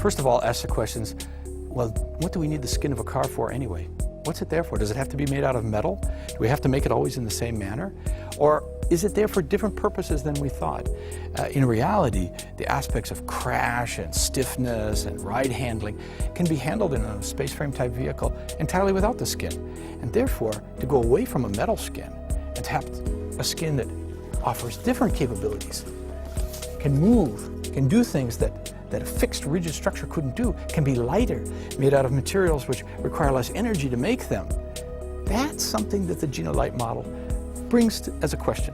First of all, ask the questions, well, what do we need the skin of a car for anyway? What's it there for? Does it have to be made out of metal? Do we have to make it always in the same manner? Or is it there for different purposes than we thought? In reality, the aspects of crash and stiffness and ride handling can be handled in a space frame type vehicle entirely without the skin. And therefore, to go away from a metal skin and to have a skin that offers different capabilities, can move, can do things that a fixed rigid structure couldn't do, can be lighter, made out of materials which require less energy to make them. That's something that the GINA Light model brings as a question.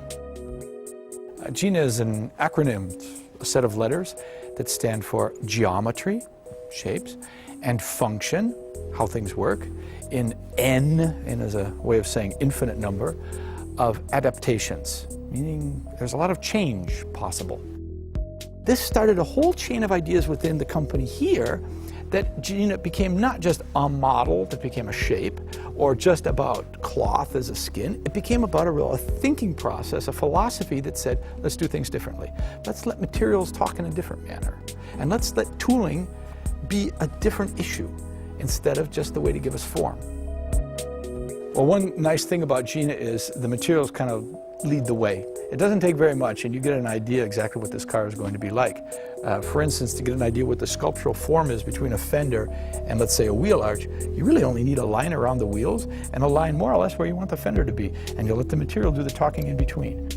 GINA is an acronym, a set of letters that stand for geometry, shapes, and function, how things work, in N as a way of saying infinite number, of adaptations, meaning there's a lot of change possible. This started a whole chain of ideas within the company here that GINA became not just a model that became a shape or just about cloth as a skin. It became about a thinking process, a philosophy that said, let's do things differently. Let's let materials talk in a different manner. And let's let tooling be a different issue instead of just the way to give us form. Well, one nice thing about GINA is the materials kind of lead the way. It doesn't take very much and you get an idea exactly what this car is going to be like. For instance, to get an idea what the sculptural form is between a fender and, let's say, a wheel arch, you really only need a line around the wheels and a line more or less where you want the fender to be, and you'll let the material do the talking in between.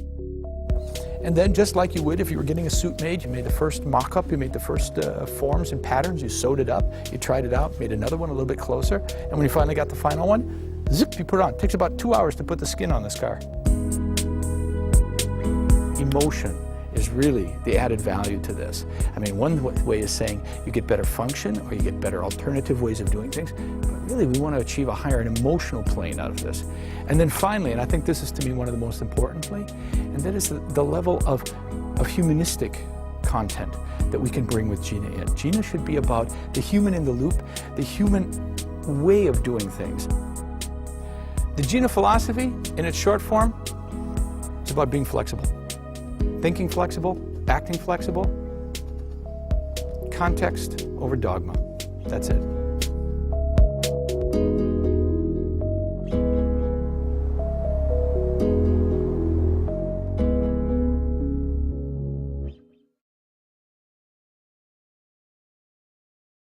And then, just like you would if you were getting a suit made, you made the first mock-up, you made the first forms and patterns, you sewed it up, you tried it out, made another one a little bit closer, and when you finally got the final one, zip, you put it on. It takes about 2 hours to put the skin on this car. Emotion is really the added value to this. I mean, one way is saying you get better function or you get better alternative ways of doing things, but really we want to achieve a higher emotional plane out of this. And then finally, and I think this is to me one of the most importantly, and that is the level of humanistic content that we can bring with GINA in. GINA should be about the human in the loop, the human way of doing things. The GINA philosophy, in its short form, it's about being flexible. Thinking flexible, acting flexible, context over dogma. That's it.